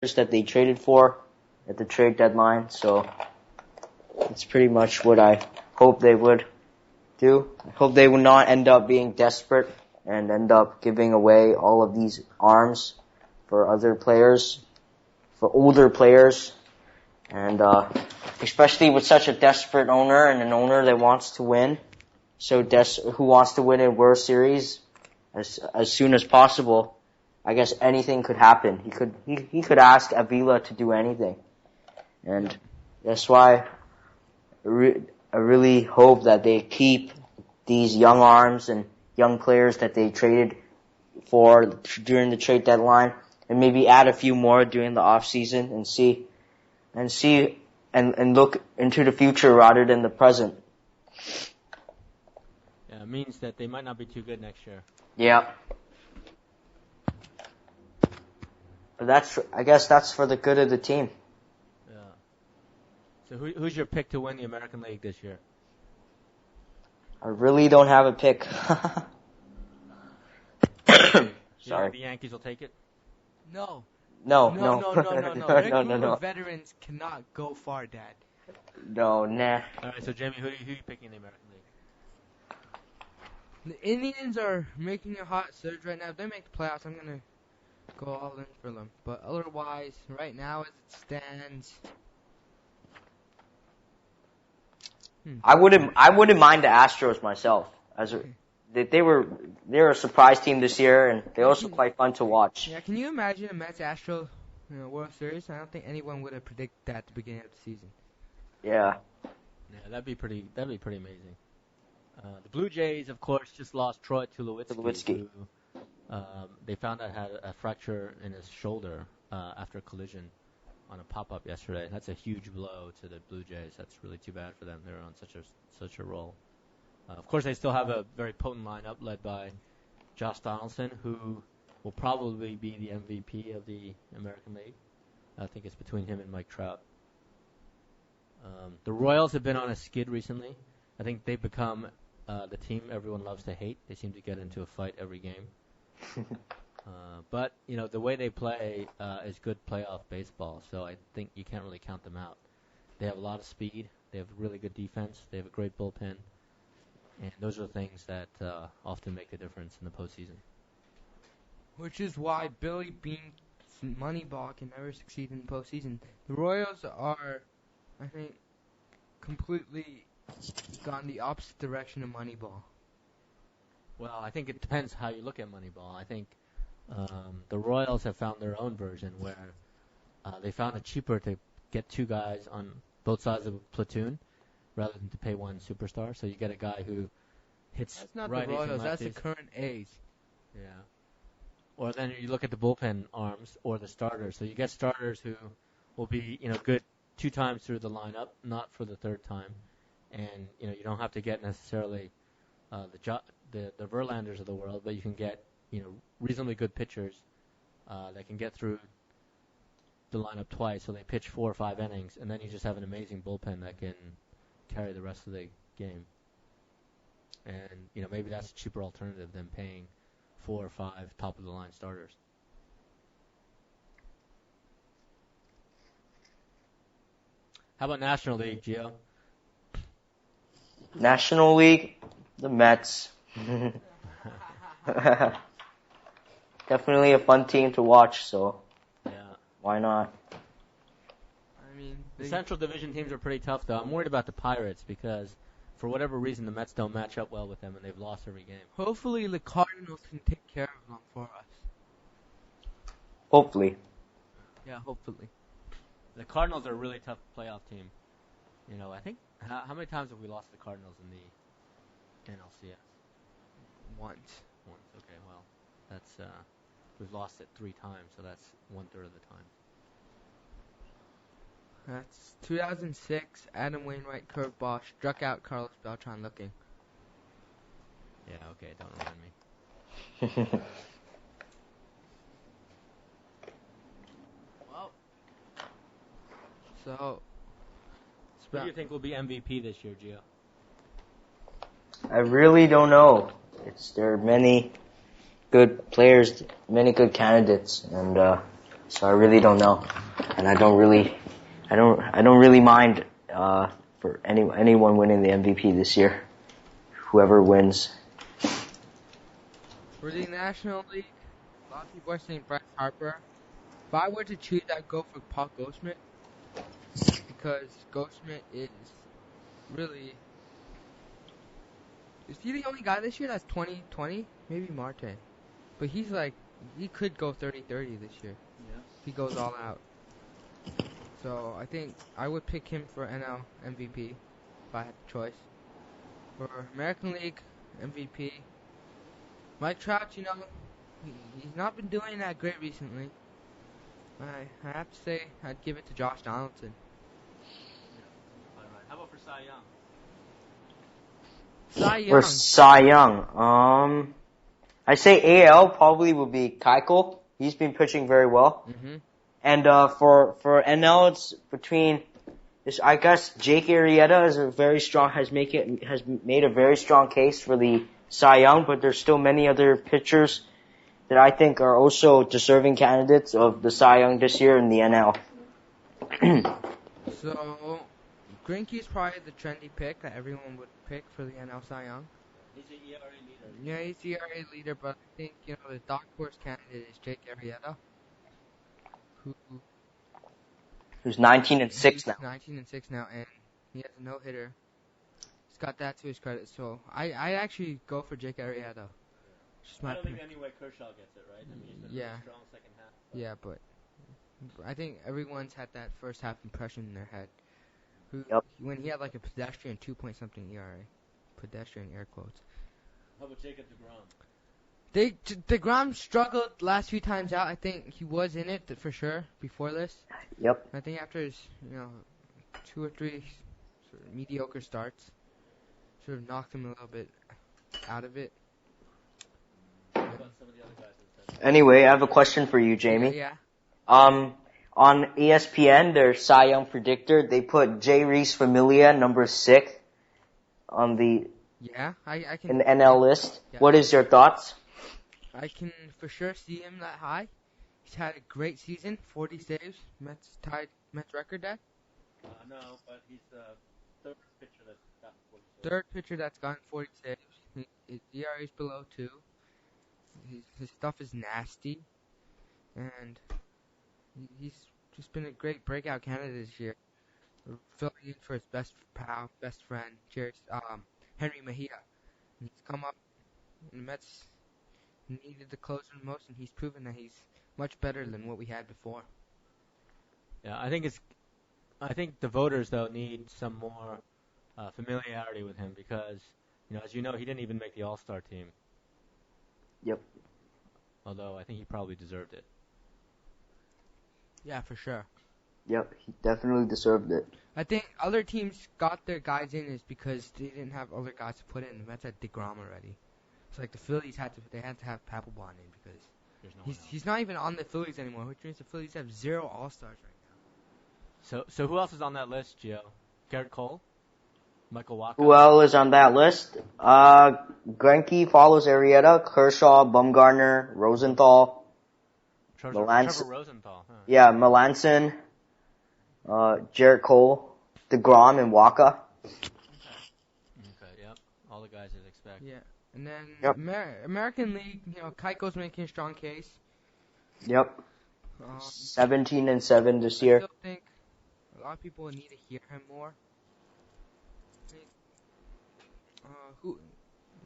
that they traded for at the trade deadline. So it's pretty much what I hope they would do. I hope they would not end up being desperate and end up giving away all of these arms for other players, for older players, and especially with such a desperate owner and an owner that wants to win, who wants to win a World Series as soon as possible. I guess anything could happen. He could ask Avila to do anything, and that's why I really hope that they keep these young arms and young players that they traded for during the trade deadline, and maybe add a few more during the off season and look into the future rather than the present. Yeah, it means that they might not be too good next year. Yeah. But I guess that's for the good of the team. Yeah. So who's your pick to win the American League this year? I really don't have a pick. Sorry. The Yankees will take it? No. No. Regular veterans cannot go far, Dad. No, nah. All right, so Jamie, who are you picking in the American League? The Indians are making a hot surge right now. If they make the playoffs, I'm going to go all in for them. But otherwise, right now as it stands... I wouldn't mind the Astros myself. They're a surprise team this year, and they're also quite fun to watch. Yeah, can you imagine a Mets-Astros World Series? I don't think anyone would have predicted that at the beginning of the season. Yeah. Yeah, that'd be pretty amazing. The Blue Jays, of course, just lost Troy Tulowitzki. Who, they found out had a fracture in his shoulder after a collision on a pop-up yesterday. That's a huge blow to the Blue Jays. That's really too bad for them. They're on such a roll. Of course, they still have a very potent lineup led by Josh Donaldson, who will probably be the MVP of the American League. I think it's between him and Mike Trout. The Royals have been on a skid recently. I think they've become the team everyone loves to hate. They seem to get into a fight every game. But, the way they play is good playoff baseball, so I think you can't really count them out. They have a lot of speed. They have really good defense. They have a great bullpen. And those are the things that often make the difference in the postseason. Which is why Billy Bean's Moneyball can never succeed in the postseason. The Royals are, I think, completely gone the opposite direction of Moneyball. Well, I think it depends how you look at Moneyball. I think the Royals have found their own version where they found it cheaper to get two guys on both sides of a platoon rather than to pay one superstar. So you get a guy who hits That's not righties the Royals, and that's the lefties. current A's. Yeah. Or then you look at the bullpen arms or the starters. So you get starters who will be, good 2 times through the lineup, not for the 3rd time. And, you don't have to get necessarily the Verlanders of the world, but you can get, reasonably good pitchers that can get through the lineup twice. So they pitch 4 or 5 innings, and then you just have an amazing bullpen that can carry the rest of the game. And, maybe that's a cheaper alternative than paying 4 or 5 top-of-the-line starters. How about National League, Gio? National League, the Mets. Definitely a fun team to watch, so why not? I mean, the Central Division teams are pretty tough, though. I'm worried about the Pirates because, for whatever reason, the Mets don't match up well with them, and they've lost every game. Hopefully the Cardinals can take care of them for us. Hopefully. Yeah, hopefully. The Cardinals are a really tough playoff team. I think, how many times have we lost the Cardinals in the NLCS? Once. Okay, well, that's, we've lost it 3 times, so that's 1/3 of the time. That's 2006, Adam Wainwright curveball struck out Carlos Beltran looking. Yeah, okay, don't remind me. Well, so... Who do you think will be MVP this year, Gio? I really don't know. There are many good players, many good candidates, and So I really don't know, and I don't really mind for anyone winning the MVP this year. Whoever wins. For the National League, a lot of people are saying Bryce Harper. If I were to choose, I'd go for Paul Goldschmidt because Goldschmidt is really. Is he the only guy this year that's 20-20? Maybe Marte. But he's like, he could go 30-30 this year. Yeah. If he goes all out. So I think I would pick him for NL MVP if I had the choice. For American League MVP, Mike Trout, he's not been doing that great recently. I have to say, I'd give it to Josh Donaldson. All right. How about for Cy Young? Cy Young. Or Cy Young. I say AL probably would be Keuchel. He's been pitching very well. Mm-hmm. And for NL, it's between. I guess Jake Arrieta has made a very strong case for the Cy Young, but there's still many other pitchers that I think are also deserving candidates of the Cy Young this year in the NL. So, Greinke's probably the trendy pick that everyone would pick for the NL Cy Young. He's the ERA leader. Yeah, he's the ERA leader, but I think, the dark horse candidate is Jake Arrieta, Who's 19-6 now. 19-6 now, and he has a no-hitter. He's got that to his credit, so I actually go for Jake Arrieta. I don't think any way Kershaw gets it, right? I mean, he's been Yeah. really strong second half. Yeah, but I think everyone's had that first half impression in their head. Yep. When he had like a pedestrian 2-point-something ERA. Pedestrian air quotes. How about Jacob deGrom? DeGrom struggled last few times out. I think he was in it for sure before this. Yep. I think after his, 2 or 3 sort of mediocre starts, sort of knocked him a little bit out of it. What about some of the other guys in the center? Anyway, I have a question for you, Jamie. Yeah. On ESPN, their Cy Young predictor, they put J. Reese Familia, number 6, on the Yeah, I can. in the NL list. Yeah. What is your thoughts? I can for sure see him that high. He's had a great season, 40 saves. Mets tied Mets record that. No, but he's the third pitcher that's gotten 40 saves. Third pitcher that's gotten 40 saves. His ERA is below 2. His stuff is nasty, and he's just been a great breakout candidate this year. Filling in for his best pal, best friend, Henry Mejia. And he's come up, and the Mets needed the closer the most, and he's proven that he's much better than what we had before. Yeah, I think the voters though need some more familiarity with him because, as you know, he didn't even make the All-Star team. Yep. Although I think he probably deserved it. Yeah, for sure. Yep, he definitely deserved it. I think other teams got their guys in is because they didn't have other guys to put in. The Mets had DeGrom already. It's like the Phillies had to have Papelbon in because There's no he's not even on the Phillies anymore, which means the Phillies have 0 All-Stars right now. So who else is on that list, Gio? Garrett Cole? Michael Wacha? Who else is on that list? Greinke follows Arrieta, Kershaw, Bumgarner, Rosenthal. Trevor Rosenthal. Huh. Yeah, Melanson, Jarrett Cole, DeGrom, and Waka. Okay, yep. All the guys you'd expect. Yeah, and then Yep. American League, Keuchel's making a strong case. Yep. 17-7 this I year. still think a lot of people need to hear him more.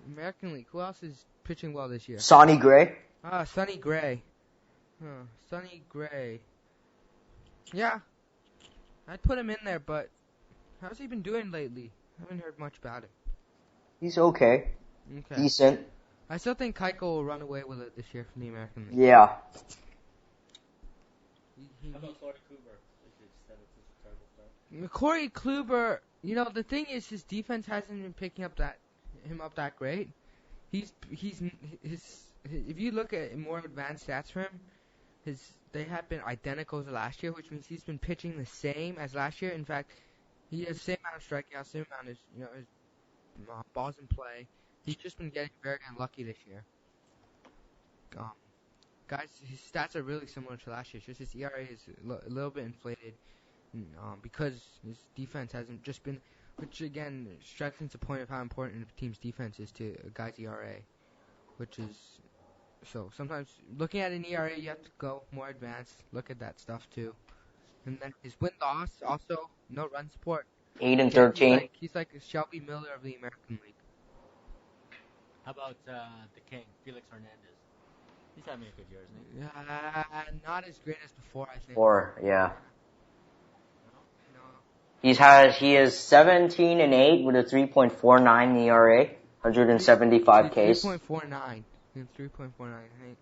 American League, who else is pitching well this year? Sonny Gray. Sonny Gray. Sonny Gray. Yeah, I'd put him in there, but how's he been doing lately? I haven't heard much about him. He's okay. Okay. Decent. I still think Keuchel will run away with it this year from the American League. Yeah. How about Corey Kluber? They said it's a terrible start. Corey Kluber, the thing is his defense hasn't been picking up him up that great. If you look at more advanced stats for him, they have been identical to last year, which means he's been pitching the same as last year. In fact, he has the same amount of strikeouts, same amount of his balls in play. He's just been getting very unlucky this year. guys, his stats are really similar to last year's. Just his ERA is a little bit inflated because his defense hasn't just been, which again strengthens the point of how important a team's defense is to a guy's ERA, which is so sometimes looking at an ERA you have to go more advanced, look at that stuff too, and then his win loss also no run support. 8 and 13. He's like a Shelby Miller of the American League. How about the King, Felix Hernandez? He's having a good year, isn't he? Not as great as before, I think. Yeah. No. He is 17 and 8 with a 3.49 ERA, 175 Ks. 3.49. 3.49. I think.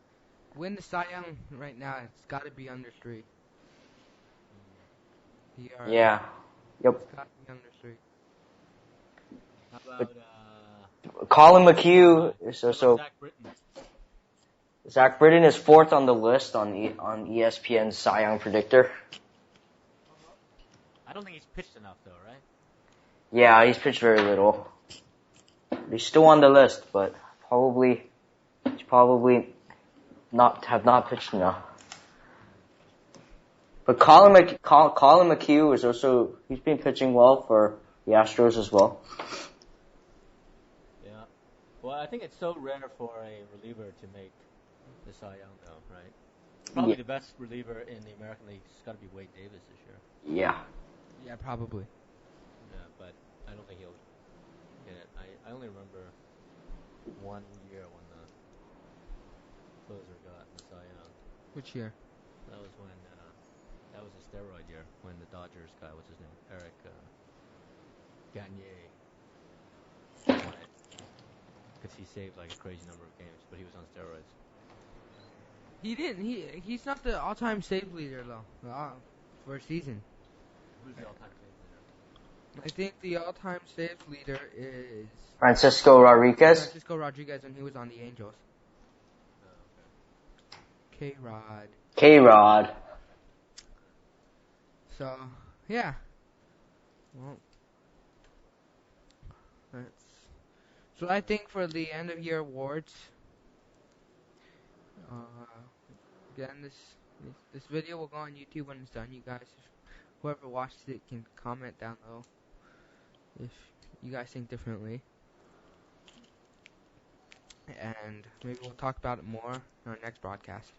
Win the Cy Young right now. It's got to be under 3. Yeah. Yep. It's got to be under 3. How about Colin McHugh is also. Zach Britton? Zach Britton is 4th on the list on ESPN's Cy Young predictor. I don't think he's pitched enough, though, right? Yeah, he's pitched very little. He's still on the list, but he's probably not pitched enough. But Colin McHugh is also, he's been pitching well for the Astros as well. Yeah. Well, I think it's so rare for a reliever to make the Cy Young, though, right? Probably the best reliever in the American League has got to be Wade Davis this year. Yeah. Yeah, probably. Yeah, but I don't think he'll get it. I only remember one year when the closer got the Cy Young. Which year? That was when that was a steroid year when the Dodgers guy, what's his name, Eric Gagne, won it because he saved like a crazy number of games, but he was on steroids. He didn't. He's not the all-time save leader though. For a season. Who's the all-time save leader? I think the all-time save leader is Francisco Rodriguez. When he was on the Angels. Okay. K-Rod. So, yeah. Well, so I think for the end of year awards, again, this video will go on YouTube when it's done. You guys, whoever watched it can comment down below if you guys think differently. And maybe we'll talk about it more in our next broadcast.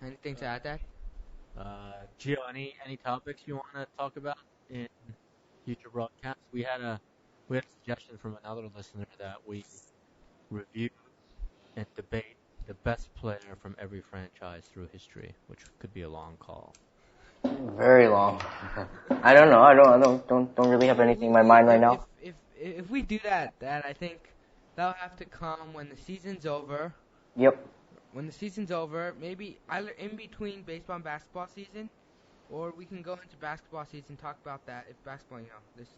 Anything to add, Dad? Gio, any topics you want to talk about in future broadcasts? We had a suggestion from another listener that we review and debate the best player from every franchise through history, which could be a long call. Very long. I don't know. I don't really have anything in my mind right now. If we do that, I think that'll have to come when the season's over. Yep. When the season's over, maybe either in between baseball and basketball season, or we can go into basketball season, talk about that. If basketball, there's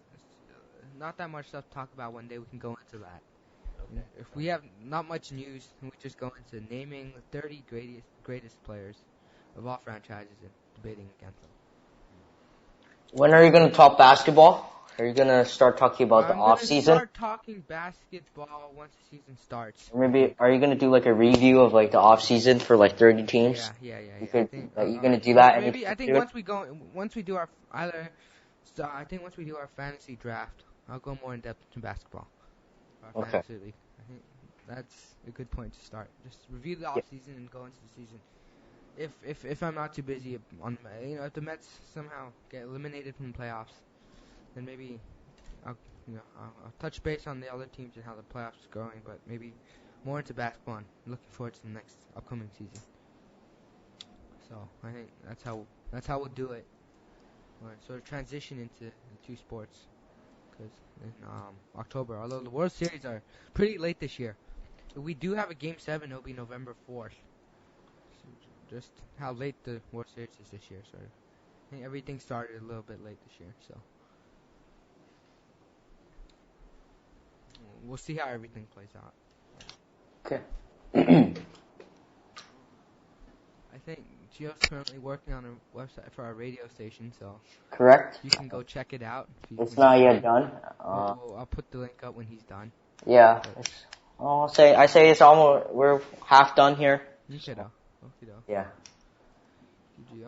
not that much stuff to talk about one day, we can go into that. Okay. If we have not much news, then we just go into naming the 30 greatest players of all franchises and debating against them. When are you going to talk basketball? Are you going to start talking about the off season? I'm going to start talking basketball once the season starts. Or maybe, are you going to do like a review of like the off season for like 30 teams? Yeah. You're going to do that? Maybe, I think once we do our fantasy draft, I'll go more in depth into basketball. Our fantasy league. I think that's a good point to start. Just review the off season and go into the season. If I'm not too busy if the Mets somehow get eliminated from the playoffs, then maybe I'll touch base on the other teams and how the playoffs is going, but maybe more into basketball. And looking forward to the next upcoming season. So I think that's how we'll do it. Alright, sort of transition into the two sports, because in October, although the World Series are pretty late this year, if we do have a Game 7, it'll be November 4th. So just how late the World Series is this year, sort of. I think everything started a little bit late this year, so we'll see how everything plays out. Okay. I think Gio's currently working on a website for our radio station, so correct. you can go check it out. It's not yet done. I'll put the link up when he's done. Yeah. I say it's almost, we're half done here. Okay. Okay, Yeah. GG.